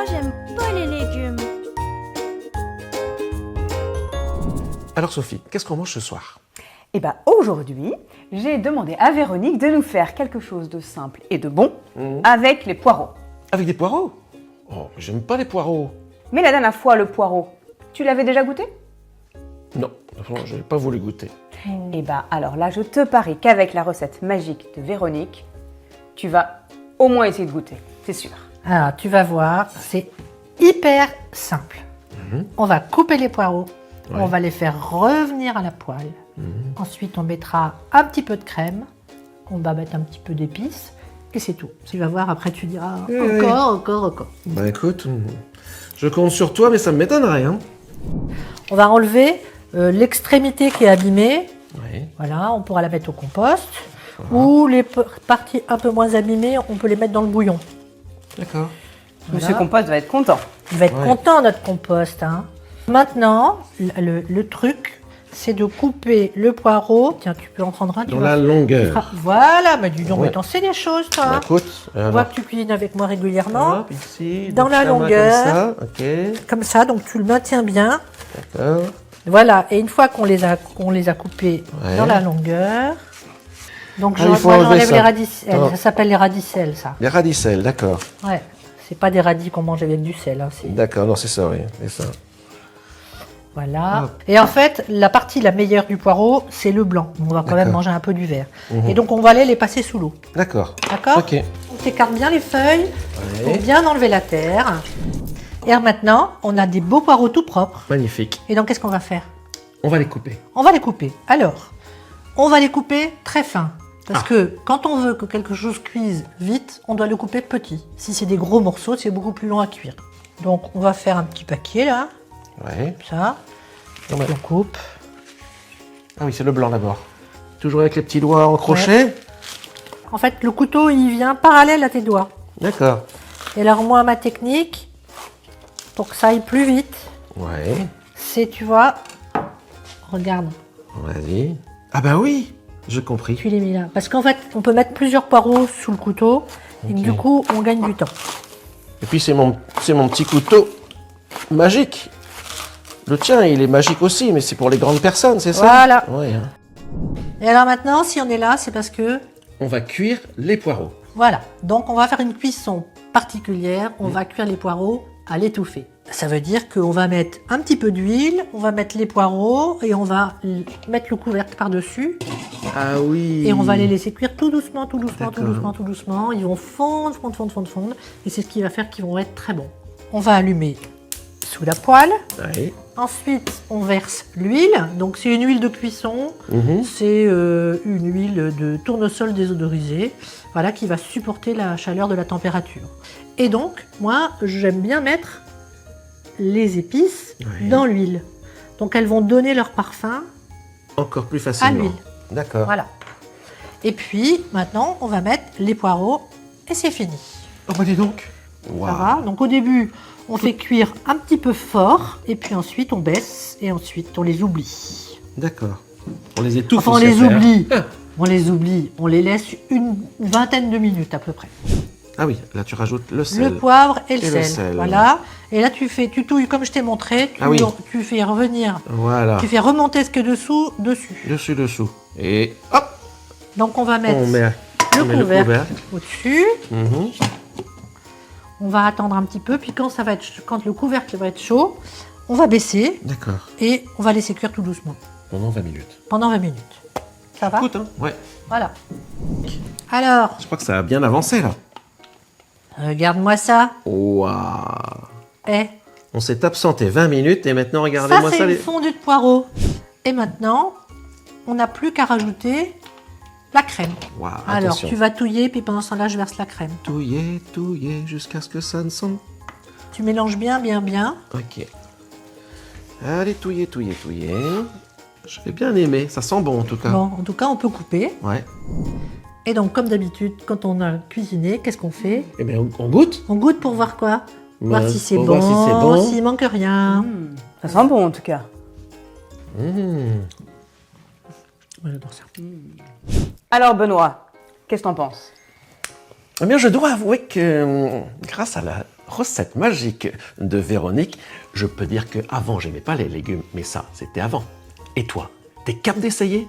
Moi, j'aime pas les légumes. Alors Sophie, qu'est-ce qu'on mange ce soir? Eh bien, aujourd'hui, j'ai demandé à Véronique de nous faire quelque chose de simple et de bon avec les poireaux. Avec des poireaux? Oh, j'aime pas les poireaux. Mais la dernière fois, le poireau, tu l'avais déjà goûté? Non, je n'ai pas voulu goûter. Eh bien, alors là, je te parie qu'avec la recette magique de Véronique, tu vas au moins essayer de goûter, c'est sûr. Alors, tu vas voir, c'est hyper simple. On va couper les poireaux, on va les faire revenir à la poêle. Ensuite, on mettra un petit peu de crème, on va mettre un petit peu d'épices, et c'est tout. Tu vas voir, après tu diras encore. Bah écoute, je compte sur toi, mais ça me m'étonnerait. Hein. On va enlever l'extrémité qui est abîmée. Oui. Voilà, on pourra la mettre au compost. Ou les parties un peu moins abîmées, on peut les mettre dans le bouillon. D'accord. Monsieur Voilà. Compost va être content. Il va être content, notre compost. Hein. Maintenant, le truc, c'est de couper le poireau. Tiens, tu peux en prendre un. Dans la longueur. Voilà, mais dis donc, Ouais. mais t'en sais des choses, toi. Bah Hein. écoute, On voit que tu cuisines avec moi régulièrement. hop, ici, Dans donc la main longueur. Comme ça, ok, Comme ça, donc tu le maintiens bien. d'accord. Voilà, et une fois qu'on les a coupés Ouais. dans la longueur, donc Ah, il faut moi, enlever j'enlève ça. les radicelles. Ah. Ça s'appelle les radicelles, ça. Les radicelles, d'accord. Ouais, c'est pas des radis qu'on mange avec du sel. Hein, D'accord, non, c'est ça, oui, c'est ça. voilà. Hop. Et en fait, la partie la meilleure du poireau, c'est le blanc. On va quand même D'accord. manger un peu du vert. Et donc, on va aller les passer sous l'eau. D'accord. D'accord. Ok. On s'écarte bien les feuilles Ouais. pour bien enlever la terre. Et alors maintenant, on a des beaux poireaux tout propres. Magnifique. Et donc, qu'est-ce qu'on va faire? On va les couper. On va les couper. Alors, on va les couper très fins. Parce que quand on veut que quelque chose cuise vite, on doit le couper petit. Si c'est des gros morceaux, c'est beaucoup plus long à cuire. Donc, on va faire un petit paquet là, Ouais. ça. Non, mais- On coupe. Ah oui, c'est le blanc d'abord. Toujours avec les petits doigts en crochet. En fait, le couteau, il vient parallèle à tes doigts. D'accord. Et alors, moi, ma technique, pour que ça aille plus vite, Ouais. c'est, tu vois, regarde, Vas-y. Ah bah oui, j'ai compris. tu les mets là. Parce qu'en fait, on peut mettre plusieurs poireaux sous le couteau. Et Ok. du coup, on gagne du temps. Et puis c'est mon petit couteau magique. Le tien, il est magique aussi, mais c'est pour les grandes personnes, c'est ça? Voilà. Ouais. Hein. Et alors maintenant, si on est là, c'est parce que On va cuire les poireaux. voilà, donc on va faire une cuisson particulière, on va cuire les poireaux à l'étouffer. Ça veut dire qu'on va mettre un petit peu d'huile, on va mettre les poireaux et on va mettre le couvercle par-dessus Ah oui. et on va les laisser cuire tout doucement, tout doucement, tout D'accord. doucement, tout doucement. Ils vont fondre, fondre, fondre, fondre, fondre et c'est ce qui va faire qu'ils vont être très bons. On va allumer sous la poêle. Ouais. Ensuite, on verse l'huile. Donc, c'est une huile de cuisson. Mhm. C'est une huile de tournesol désodorisé, voilà, qui va supporter la chaleur de la température. Et donc, moi, j'aime bien mettre les épices Oui. dans l'huile. Donc, elles vont donner leur parfum Encore plus à facilement. l'huile. D'accord. Voilà. Et puis, maintenant, on va mettre les poireaux et c'est fini. Oh bah dis donc. Ça Waouh. va. Donc, au début, on fait cuire un petit peu fort et puis ensuite, on baisse et ensuite, on les oublie. D'accord. On les étouffe. Enfin, on aussi les à faire. oublie. On les oublie. On les laisse une vingtaine de minutes à peu près. Ah oui, là tu rajoutes le sel. Le poivre et le Et le sel. sel. Voilà. Et là, tu touilles comme je t'ai montré. Ah oui. Tu fais revenir. Voilà. Tu fais remonter ce que dessous, dessus. Dessous. Et hop, Donc, on va mettre on met le couvercle au-dessus. Mhm. On va attendre un petit peu. Puis quand le couvercle va être chaud, on va baisser D'accord. et on va laisser cuire tout doucement Pendant 20 minutes. pendant 20 minutes. Ça va? Écoute, hein. Ouais. Voilà. Alors, Je crois que ça a bien avancé là. regarde-moi ça. Waouh. Eh, On s'est absenté 20 minutes et maintenant ça, regardez-moi c'est ça. une fondue de poireaux. Et maintenant, on n'a plus qu'à rajouter la crème. Waouh, Alors, attention. tu vas touiller, puis pendant ce temps-là, je verse la crème. Touiller jusqu'à ce que ça ne sente. Tu mélanges bien, bien, bien. Ok. Allez, touiller. Je vais bien aimer, ça sent bon en tout cas. Bon, en tout cas, on peut couper. Ouais. Et donc, comme d'habitude, quand on a cuisiné, qu'est-ce qu'on fait? Eh bien, on goûte. On goûte pour voir quoi? Voir si c'est Pour bon, voir si c'est bon. s'il manque rien. Ça sent bon en tout cas. Mmh. Moi, j'adore ça. Alors Benoît, qu'est-ce que t'en penses? Eh bien, je dois avouer que grâce à la recette magique de Véronique, je peux dire qu'avant, j'aimais pas les légumes, mais ça, c'était avant. Et toi, t'es capable d'essayer ?